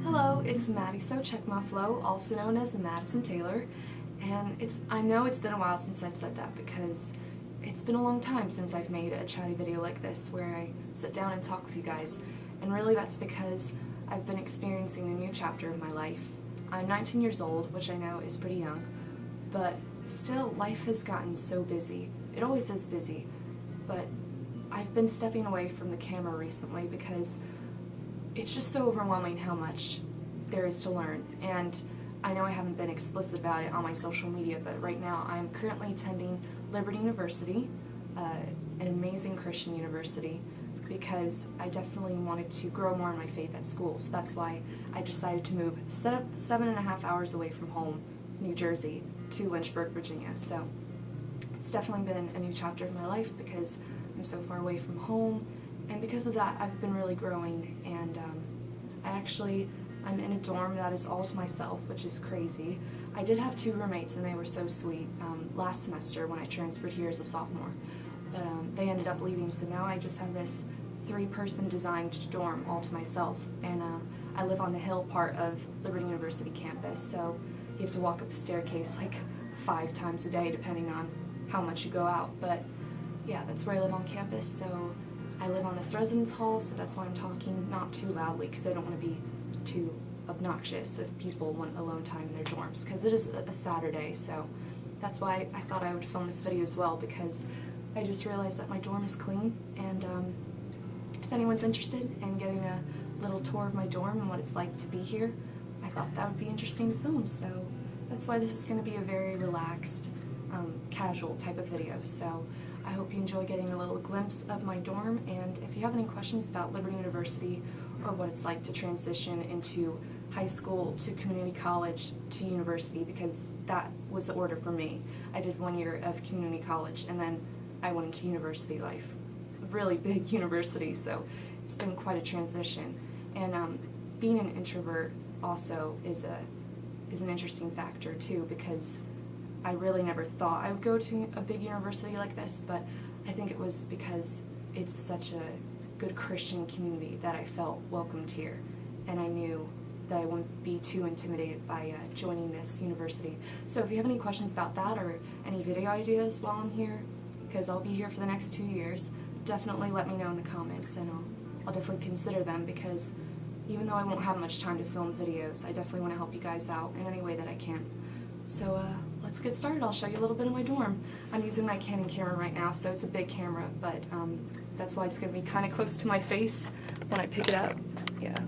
Hello, it's Maddie So Check My Flow, also known as Madison Taylor, and I know it's been a while since I've said that because it's been a long time since I've made a chatty video like this where I sit down and talk with you guys, and really that's because I've been experiencing a new chapter of my life. I'm 19 years old, which I know is pretty young, but still life has gotten so busy. It always is busy, but I've been stepping away from the camera recently because it's just so overwhelming how much there is to learn, and I know I haven't been explicit about it on my social media, but right now I'm currently attending Liberty University, an amazing Christian university, because I definitely wanted to grow more in my faith at school, so that's why I decided to move 7.5 hours away from home, New Jersey, to Lynchburg, Virginia. So it's definitely been a new chapter of my life because I'm so far away from home, and because of that I've been really growing, and I'm in a dorm that is all to myself, which is crazy. I did have 2 roommates and they were so sweet last semester when I transferred here as a sophomore, but they ended up leaving, so now I just have this 3-person designed dorm all to myself, and I live on the hill part of Liberty University campus, so you have to walk up a staircase like 5 times a day depending on how much you go out, but yeah, that's where I live on campus. So I live on this residence hall, so that's why I'm talking not too loudly, because I don't want to be too obnoxious if people want alone time in their dorms, because it is a Saturday, so that's why I thought I would film this video as well, because I just realized that my dorm is clean, and if anyone's interested in getting a little tour of my dorm and what it's like to be here, I thought that would be interesting to film, so that's why this is going to be a very relaxed, casual type of video. So I hope you enjoy getting a little glimpse of my dorm, and if you have any questions about Liberty University or what it's like to transition into high school to community college to university, because that was the order for me. I did 1 year of community college and then I went into university life. A really big university, so it's been quite a transition. And being an introvert also is an interesting factor too, because I really never thought I would go to a big university like this, but I think it was because it's such a good Christian community that I felt welcomed here, and I knew that I wouldn't be too intimidated by joining this university. So if you have any questions about that or any video ideas while I'm here, because I'll be here for the next 2 years, definitely let me know in the comments, and I'll definitely consider them, because even though I won't have much time to film videos, I definitely want to help you guys out in any way that I can. So let's get started. I'll show you a little bit of my dorm. I'm using my Canon camera right now, so it's a big camera, but that's why it's going to be kind of close to my face when I pick it up. Yeah.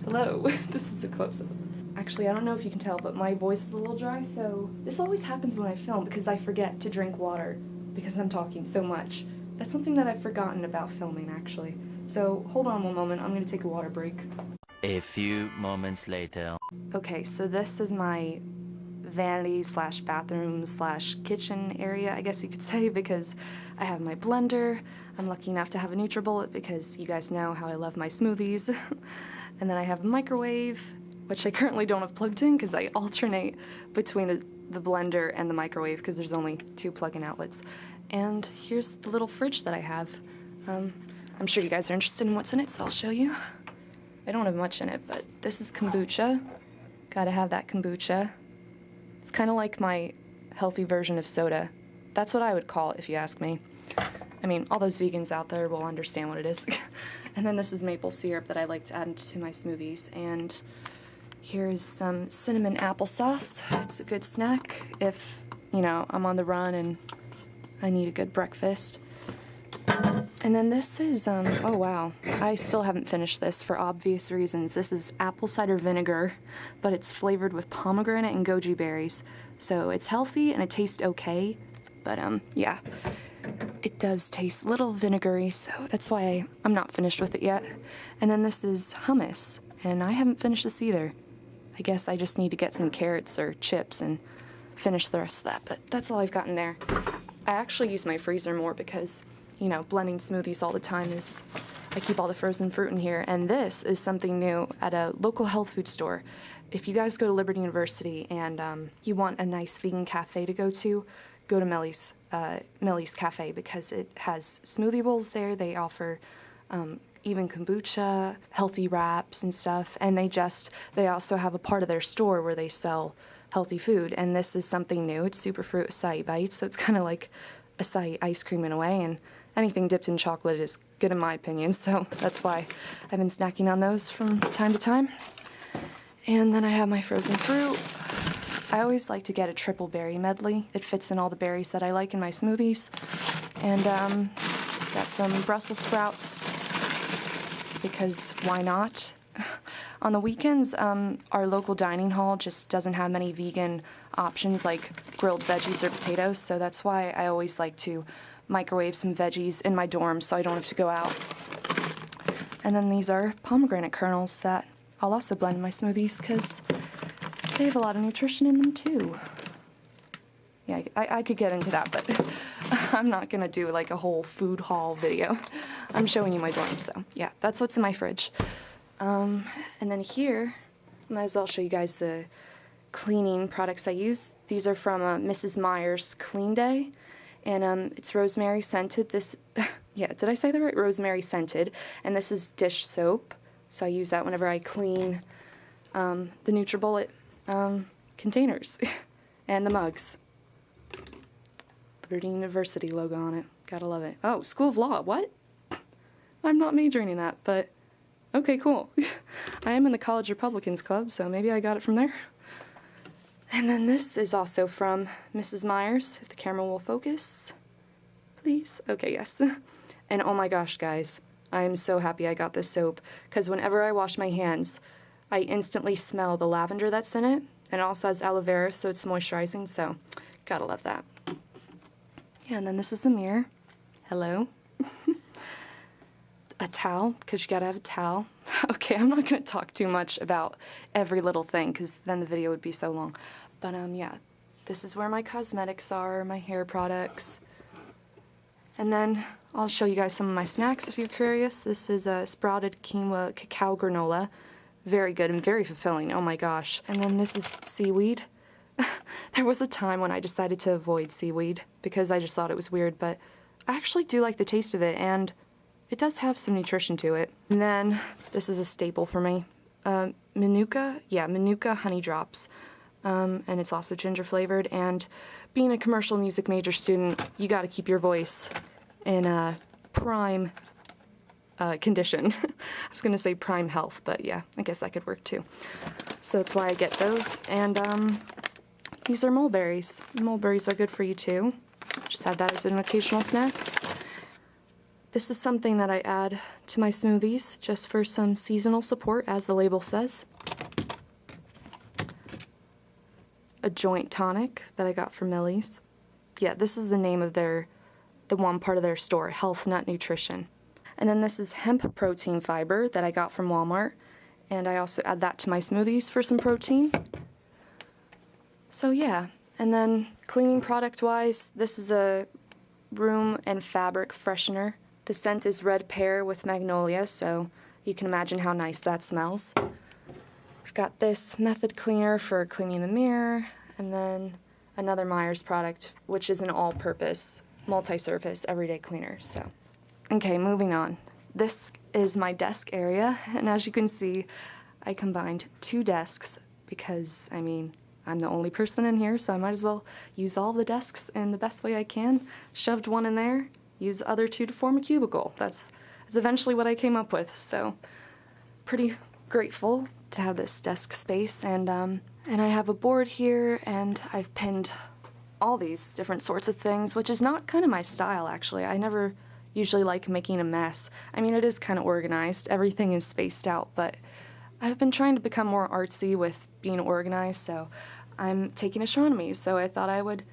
Hello. This is a close-up. Actually, I don't know if you can tell, but my voice is a little dry, so this always happens when I film because I forget to drink water because I'm talking so much. That's something that I've forgotten about filming, actually. So hold on one moment. I'm going to take a water break. A few moments later. Okay, so this is my vanity slash bathroom slash kitchen area, I guess you could say, because I have my blender. I'm lucky enough to have a NutriBullet because you guys know how I love my smoothies. And then I have a microwave, which I currently don't have plugged in because I alternate between the blender and the microwave because there's only 2 plug-in outlets. And here's the little fridge that I have. I'm sure you guys are interested in what's in it, so I'll show you. I don't have much in it, but this is kombucha. Gotta have that kombucha. It's kind of like my healthy version of soda. That's what I would call it if you ask me. I mean, all those vegans out there will understand what it is. And then this is maple syrup that I like to add to my smoothies. And here's some cinnamon applesauce. It's a good snack if, you know, I'm on the run and I need a good breakfast. And then this is, oh wow, I still haven't finished this for obvious reasons. This is apple cider vinegar, but it's flavored with pomegranate and goji berries. So it's healthy and it tastes okay, but yeah, it does taste a little vinegary, so that's why I'm not finished with it yet. And then this is hummus, and I haven't finished this either. I guess I just need to get some carrots or chips and finish the rest of that, but that's all I've gotten there. I actually use my freezer more because, you know, blending smoothies all the time is I keep all the frozen fruit in here, and this is something new at a local health food store. If you guys go to Liberty University and you want a nice vegan cafe to go to Millie's Cafe, because it has smoothie bowls there. They offer even kombucha, healthy wraps and stuff, and they also have a part of their store where they sell healthy food, and this is something new. It's superfruit acai bites, so it's kind of like acai ice cream in a way, and anything dipped in chocolate is good in my opinion, so that's why I've been snacking on those from time to time. And then I have my frozen fruit. I always like to get a triple berry medley. It fits in all the berries that I like in my smoothies. And got some Brussels sprouts, because why not? On the weekends, our local dining hall just doesn't have many vegan options like grilled veggies or potatoes, so that's why I always like to microwave some veggies in my dorm so I don't have to go out. And then these are pomegranate kernels that I'll also blend in my smoothies because they have a lot of nutrition in them too. Yeah, I could get into that, but I'm not gonna do like a whole food haul video. I'm showing you my dorm, so yeah, that's what's in my fridge. And then here, might as well show you guys the cleaning products I use. These are from Mrs. Meyer's Clean Day, and it's rosemary scented. This, yeah, did I say that right? Rosemary scented, and this is dish soap. So I use that whenever I clean the NutriBullet containers and the mugs. Liberty University logo on it. Gotta love it. Oh, School of Law. What? I'm not majoring in that, but okay, cool. I am in the College Republicans Club, so maybe I got it from there. And then this is also from Mrs. Meyer's, if the camera will focus. Please? Okay, yes. And oh my gosh, guys. I am so happy I got this soap, because whenever I wash my hands, I instantly smell the lavender that's in it, and it also has aloe vera, so it's moisturizing, so gotta love that. Yeah, and then this is the mirror. Hello. A towel, because you gotta have a towel. Okay, I'm not gonna talk too much about every little thing, because then the video would be so long. But yeah, this is where my cosmetics are, my hair products. And then I'll show you guys some of my snacks if you're curious. This is a sprouted quinoa cacao granola. Very good and very fulfilling, oh my gosh. And then this is seaweed. There was a time when I decided to avoid seaweed because I just thought it was weird, but I actually do like the taste of it, and it does have some nutrition to it. And then this is a staple for me. Manuka? Yeah, Manuka honey drops. And it's also ginger flavored, and being a commercial music major student, you gotta keep your voice in prime condition. I was gonna say prime health, but yeah, I guess that could work too. So that's why I get those. And these are mulberries. Mulberries are good for you too. Just have that as an occasional snack. This is something that I add to my smoothies just for some seasonal support, as the label says. A joint tonic that I got from Millie's. Yeah, this is the name of the one part of their store, Health Nut Nutrition. And then this is hemp protein fiber that I got from Walmart, and I also add that to my smoothies for some protein. So yeah, and then cleaning product-wise, this is a room and fabric freshener. The scent is red pear with magnolia, so you can imagine how nice that smells. I've got this method cleaner for cleaning the mirror, and then another Meyer's product, which is an all-purpose, multi-surface, everyday cleaner, so. Okay, moving on. This is my desk area, and as you can see, I combined 2 desks because, I mean, I'm the only person in here, so I might as well use all the desks in the best way I can. Shoved one in there, use the other 2 to form a cubicle. That's eventually what I came up with, so pretty grateful to have this desk space. And I have a board here, and I've pinned all these different sorts of things, which is not kind of my style, actually. I never usually like making a mess. I mean, it is kind of organized. Everything is spaced out, but I've been trying to become more artsy with being organized, so I'm taking astronomy, so I thought I would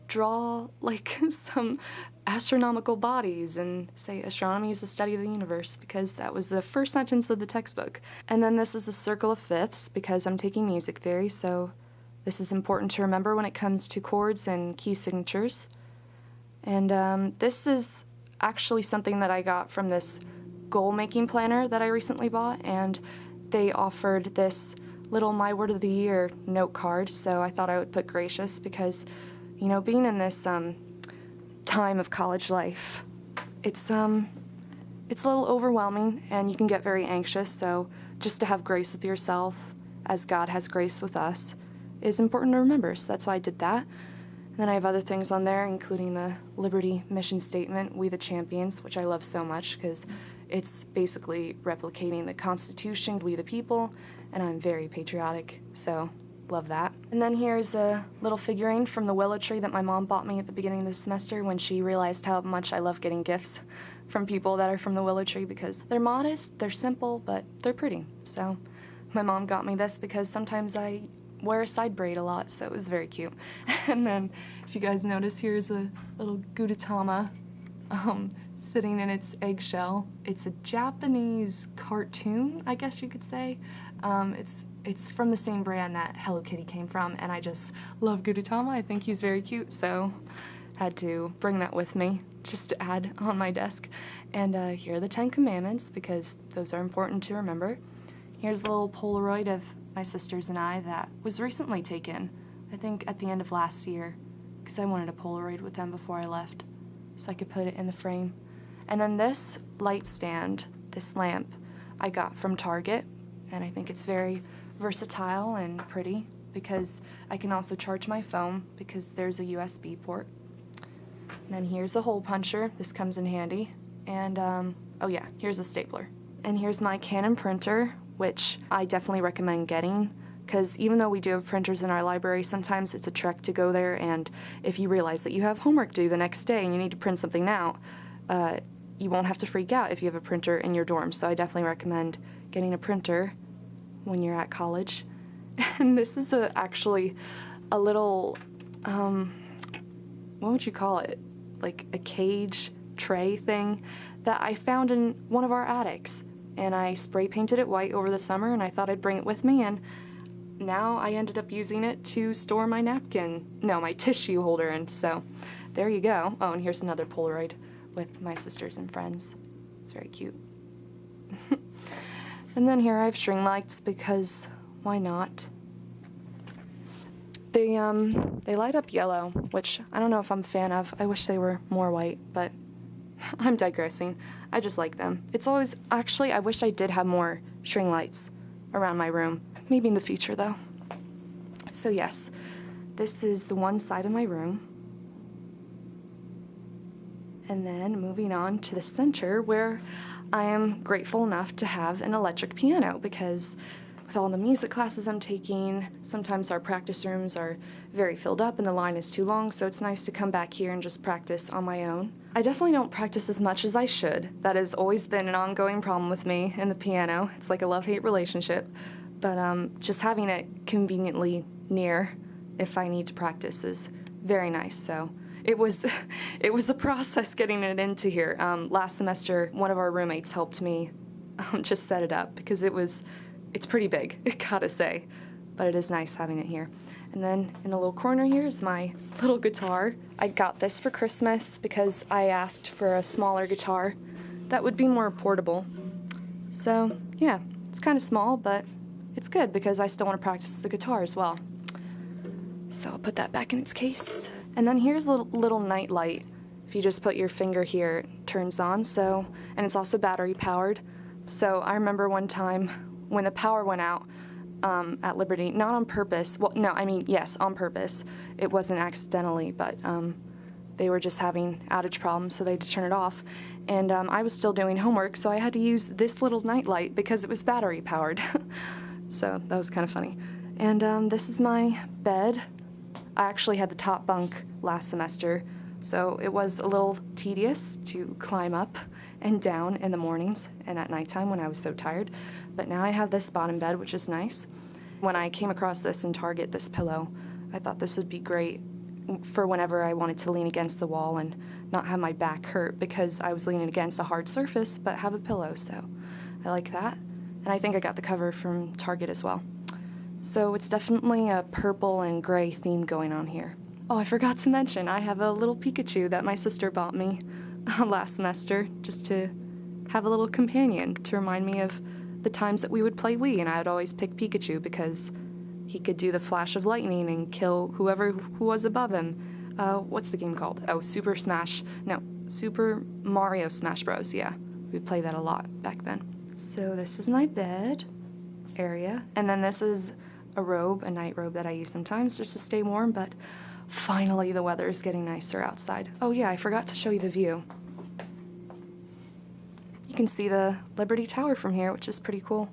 draw like some astronomical bodies and say astronomy is the study of the universe, because that was the first sentence of the textbook. And then this is a circle of fifths because I'm taking music theory, so this is important to remember when it comes to chords and key signatures. And this is actually something that I got from this goal-making planner that I recently bought, and they offered this little My Word of the Year note card, so I thought I would put gracious because, you know, being in this time of college life, it's a little overwhelming and you can get very anxious, so just to have grace with yourself as God has grace with us is important to remember, so that's why I did that. And then I have other things on there, including the Liberty mission statement, We the Champions, which I love so much because it's basically replicating the Constitution, We the People, and I'm very patriotic, so love that. And then here's a little figurine from the willow tree that my mom bought me at the beginning of the semester when she realized how much I love getting gifts from people that are from the willow tree because they're modest, they're simple, but they're pretty. So my mom got me this because sometimes I wear a side braid a lot, so it was very cute. And then, if you guys notice, here's a little Gudetama sitting in its eggshell. It's a Japanese cartoon, I guess you could say. It's from the same brand that Hello Kitty came from, and I just love Gudetama. I think he's very cute, so had to bring that with me just to add on my desk. And here are the 10 Commandments, because those are important to remember. Here's a little Polaroid of my sisters and I that was recently taken, I think at the end of last year, because I wanted a Polaroid with them before I left, so I could put it in the frame. And then this light stand, this lamp, I got from Target, and I think it's very versatile and pretty because I can also charge my phone because there's a USB port. And then here's a hole puncher. This comes in handy. And, oh yeah, here's a stapler. And here's my Canon Printer, which I definitely recommend getting, because even though we do have printers in our library, sometimes it's a trek to go there, and if you realize that you have homework due the next day and you need to print something out, you won't have to freak out if you have a printer in your dorm, so I definitely recommend getting a printer when you're at college. And this is actually a little, what would you call it? Like a cage tray thing that I found in one of our attics. And I spray painted it white over the summer, and I thought I'd bring it with me, and now I ended up using it to store my my tissue holder in, so there you go. Oh, and here's another Polaroid with my sisters and friends. It's very cute. And then here I have string lights because why not? They light up yellow, which I don't know if I'm a fan of. I wish they were more white, but I'm digressing. I just like them. It's always, actually, I wish I did have more string lights around my room. Maybe in the future, though. So yes, this is the one side of my room. And then moving on to the center, where I am grateful enough to have an electric piano, because with all the music classes I'm taking, sometimes our practice rooms are very filled up and the line is too long, so it's nice to come back here and just practice on my own. I definitely don't practice as much as I should. That has always been an ongoing problem with me in the piano. It's like a love-hate relationship, but just having it conveniently near if I need to practice is very nice, so it was a process getting it into here. Last semester, one of our roommates helped me just set it up because it's pretty big, gotta say, but it is nice having it here. And then in the little corner here is my little guitar. I got this for Christmas because I asked for a smaller guitar that would be more portable. So yeah, it's kind of small, but it's good because I still want to practice the guitar as well. So I'll put that back in its case. And then here's a little night light. If you just put your finger here, it turns on, and it's also battery powered. So I remember one time when the power went out at Liberty, not on purpose, well, no, I mean, yes, on purpose. It wasn't accidentally, but they were just having outage problems, so they had to turn it off. And I was still doing homework, so I had to use this little night light because it was battery powered. So that was kind of funny. And this is my bed. I actually had the top bunk last semester, so it was a little tedious to climb up and down in the mornings and at nighttime when I was so tired. But now I have this bottom bed, which is nice. When I came across this in Target, this pillow, I thought this would be great for whenever I wanted to lean against the wall and not have my back hurt because I was leaning against a hard surface but have a pillow, so I like that. And I think I got the cover from Target as well. So it's definitely a purple and gray theme going on here. Oh, I forgot to mention, I have a little Pikachu that my sister bought me last semester just to have a little companion to remind me of the times that we would play Wii, and I would always pick Pikachu because he could do the flash of lightning and kill who was above him. What's the game called? Oh, Super Mario Smash Bros. Yeah, we'd play that a lot back then. So this is my bed area, and then this is a night robe that I use sometimes just to stay warm, but finally the weather is getting nicer outside. Oh yeah, I forgot to show you the view. You can see the Liberty Tower from here, which is pretty cool.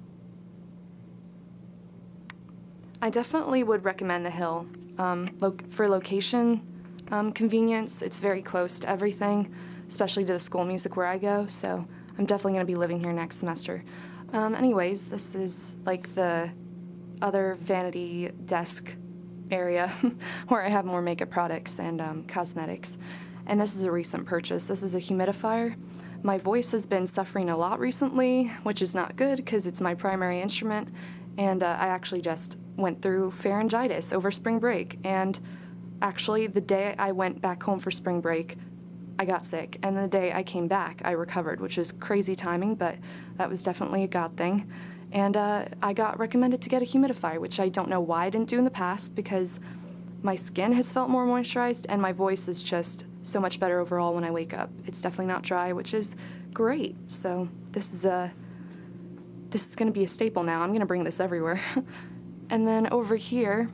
I definitely would recommend the hill. For location convenience, it's very close to everything, especially to the school music where I go, so I'm definitely going to be living here next semester. Anyways, this is like the other vanity desk area where I have more makeup products and cosmetics. And this is a recent purchase. This is a humidifier. My voice has been suffering a lot recently, which is not good because it's my primary instrument, and I actually just went through pharyngitis over spring break, and actually the day I went back home for spring break, I got sick, and the day I came back, I recovered, which was crazy timing, but that was definitely a God thing. And I got recommended to get a humidifier, which I don't know why I didn't do in the past, because my skin has felt more moisturized, and my voice is just so much better overall when I wake up. It's definitely not dry, which is great. So this is going to be a staple now. I'm going to bring this everywhere. And then over here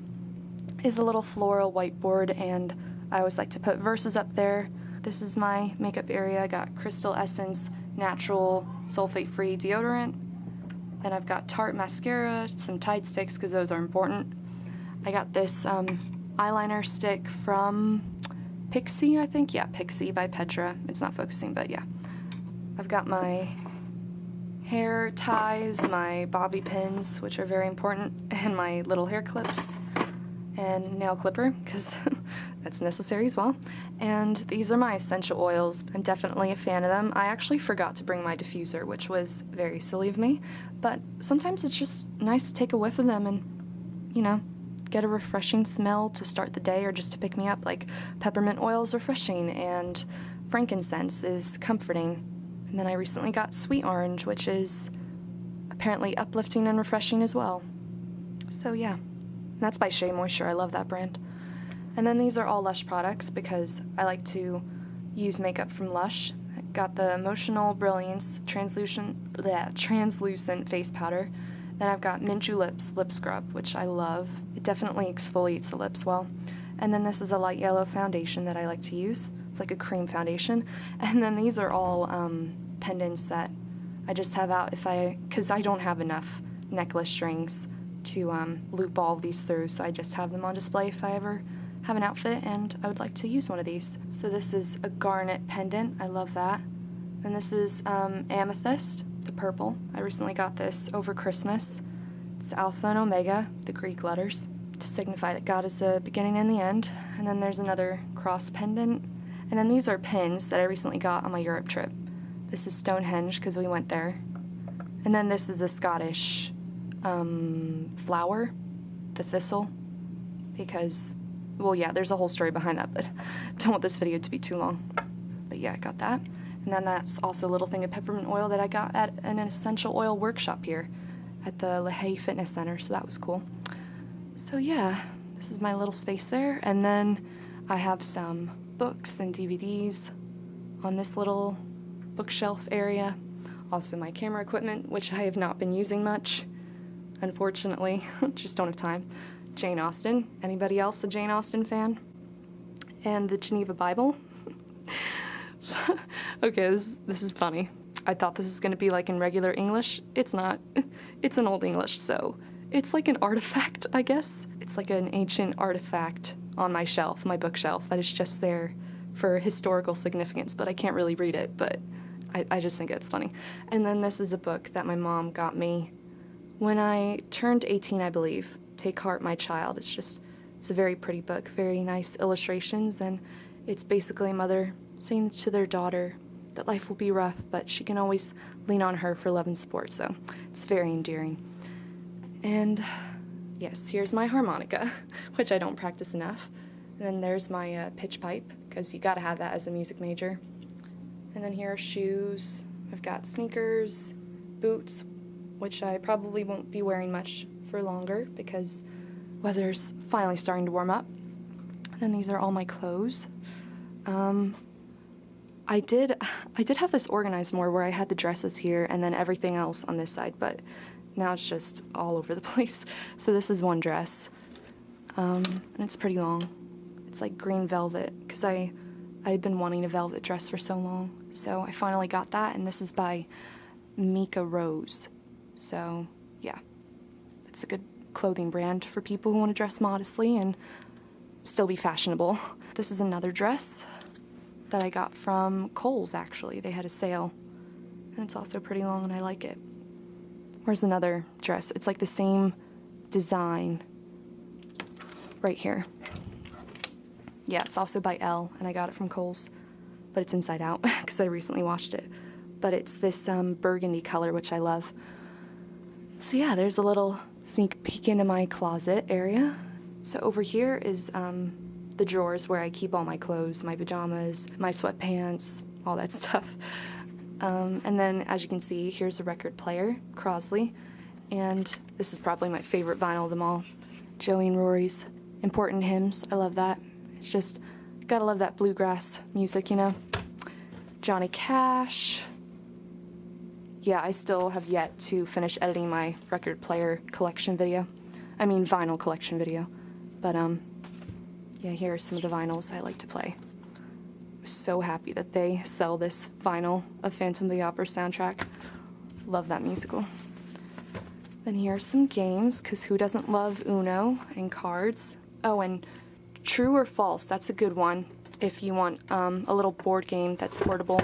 is a little floral whiteboard, and I always like to put verses up there. This is my makeup area. I got Crystal Essence Natural Sulfate-Free Deodorant. Then I've got Tarte Mascara, some Tide sticks because those are important. I got this eyeliner stick from Pixie, I think. Yeah, Pixie by Petra. It's not focusing, but yeah. I've got my hair ties, my bobby pins, which are very important, and my little hair clips, and nail clipper, because that's necessary as well. And these are my essential oils. I'm definitely a fan of them. I actually forgot to bring my diffuser, which was very silly of me, but sometimes it's just nice to take a whiff of them and, you know, get a refreshing smell to start the day or just to pick me up. Like peppermint oil is refreshing and frankincense is comforting. And then I recently got sweet orange, which is apparently uplifting and refreshing as well. So yeah, and that's by Shea Moisture. I love that brand. And then these are all Lush products because I like to use makeup from Lush. I got the Emotional Brilliance translucent face powder. Then I've got Mint Juleps lip scrub, which I love. It definitely exfoliates the lips well. And then this is a light yellow foundation that I like to use. It's like a cream foundation. And then these are all pendants that I just have out because I don't have enough necklace strings to loop all of these through, so I just have them on display if I ever have an outfit and I would like to use one of these. So this is a garnet pendant. I love that. And this is amethyst, the purple. I recently got this over Christmas. It's Alpha and Omega, the Greek letters, to signify that God is the beginning and the end. And then there's another cross pendant. And then these are pins that I recently got on my Europe trip. This is Stonehenge because we went there. And then this is a Scottish flower, the thistle, because, well, yeah, there's a whole story behind that, but don't want this video to be too long. But yeah, I got that. And then that's also a little thing of peppermint oil that I got at an essential oil workshop here at the LaHaye Fitness Center, so that was cool. So yeah, this is my little space there. And then I have some books and DVDs on this little bookshelf area. Also my camera equipment, which I have not been using much, unfortunately. Just don't have time. Jane Austen. Anybody else a Jane Austen fan? And the Geneva Bible. Okay, this is funny. I thought this was going to be like in regular English. It's not. It's in Old English, so it's like an artifact, I guess. It's like an ancient artifact on my shelf, my bookshelf, that is just there for historical significance, but I can't really read it, but I just think it's funny. And then this is a book that my mom got me when I turned 18, I believe. Take Heart, My Child. It's a very pretty book, very nice illustrations, and it's basically a mother saying to their daughter that life will be rough, but she can always lean on her for love and support, so it's very endearing. And yes, here's my harmonica, which I don't practice enough. And then there's my pitch pipe, because you gotta have that as a music major. And then here are shoes, I've got sneakers, boots, which I probably won't be wearing much for longer because weather's finally starting to warm up. And then these are all my clothes. I did have this organized more where I had the dresses here and then everything else on this side, but now it's just all over the place. So this is one dress, and it's pretty long. It's like green velvet, because I'd been wanting a velvet dress for so long. So I finally got that, and this is by Mika Rose. So yeah, it's a good clothing brand for people who want to dress modestly and still be fashionable. This is another dress that I got from Kohl's, actually. They had a sale, and it's also pretty long, and I like it. Where's another dress? It's like the same design right here. Yeah, it's also by Elle, and I got it from Kohl's, but it's inside out because I recently washed it. But it's this burgundy color, which I love. So yeah, there's a little sneak peek into my closet area. So over here is the drawers where I keep all my clothes, my pajamas, my sweatpants, all that stuff. And then, as you can see, here's a record player, Crosley, and this is probably my favorite vinyl of them all, Joey and Rory's Important Hymns. I love that. It's just, gotta love that bluegrass music, you know? Johnny Cash. Yeah, I still have yet to finish editing my record player collection video. I mean, vinyl collection video. But, yeah, here are some of the vinyls I like to play. I'm so happy that they sell this vinyl of Phantom of the Opera soundtrack. Love that musical. Then here are some games, because who doesn't love Uno and cards? Oh, and True or False, that's a good one if you want a little board game that's portable,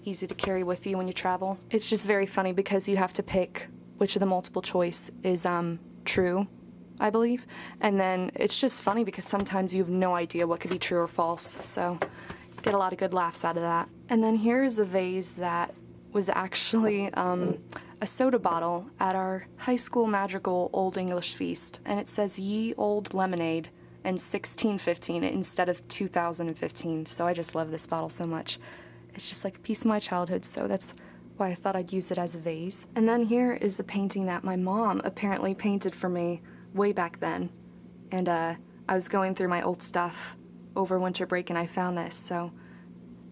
easy to carry with you when you travel. It's just very funny because you have to pick which of the multiple choice is true, I believe. And then it's just funny because sometimes you have no idea what could be true or false, so get a lot of good laughs out of that. And then here's a vase that was actually a soda bottle at our high school magical Old English feast, and it says Ye Old Lemonade and 1615 instead of 2015, so I just love this bottle so much. It's just like a piece of my childhood, so that's why I thought I'd use it as a vase. And then here is a painting that my mom apparently painted for me way back then, and I was going through my old stuff over winter break and I found this, so,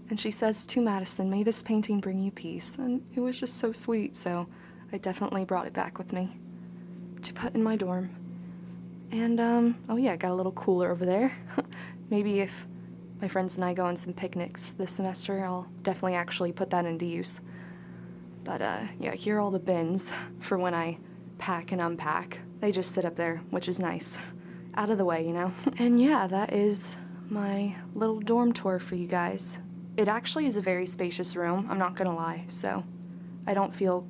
and she says, "To Madison, may this painting bring you peace," and it was just so sweet, so I definitely brought it back with me to put in my dorm. And oh yeah, got a little cooler over there. Maybe if my friends and I go on some picnics this semester, I'll definitely actually put that into use. But yeah, here are all the bins for when I pack and unpack. They just sit up there, which is nice. Out of the way, you know? And yeah, that is my little dorm tour for you guys. It actually is a very spacious room, I'm not gonna lie, so I don't feel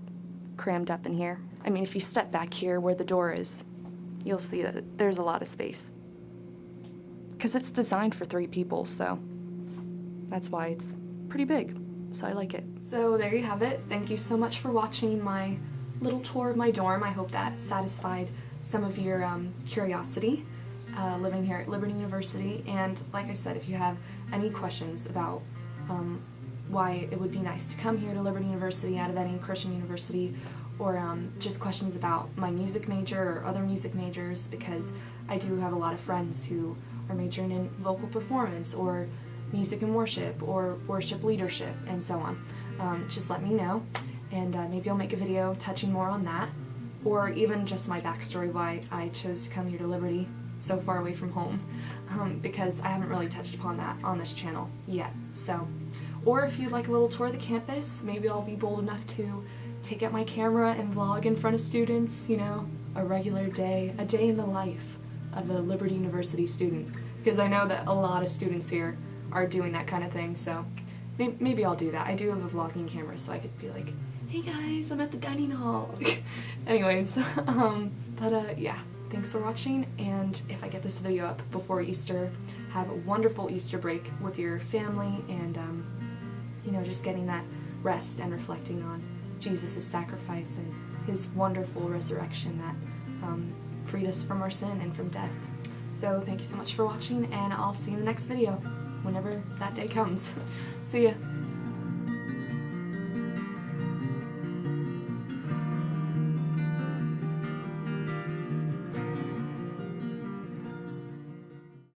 crammed up in here. I mean, if you step back here where the door is, you'll see that there's a lot of space. Because it's designed for 3 people, so that's why it's pretty big, so I like it. So there you have it. Thank you so much for watching my little tour of my dorm. I hope that satisfied some of your curiosity living here at Liberty University. And like I said, if you have any questions about why it would be nice to come here to Liberty University out of any Christian university, or just questions about my music major or other music majors, because I do have a lot of friends who are majoring in vocal performance or music and worship or worship leadership and so on. Just let me know, and maybe I'll make a video touching more on that, or even just my backstory why I chose to come here to Liberty so far away from home, because I haven't really touched upon that on this channel yet. So, or if you'd like a little tour of the campus, maybe I'll be bold enough to take out my camera and vlog in front of students, you know, a regular day, a day in the life of a Liberty University student, because I know that a lot of students here are doing that kind of thing, so maybe I'll do that. I do have a vlogging camera, so I could be like, "Hey guys, I'm at the dining hall." Anyways, yeah, thanks for watching, and if I get this video up before Easter, have a wonderful Easter break with your family, and you know, just getting that rest and reflecting on Jesus' sacrifice and his wonderful resurrection that freed us from our sin and from death. So thank you so much for watching, and I'll see you in the next video, whenever that day comes. See ya!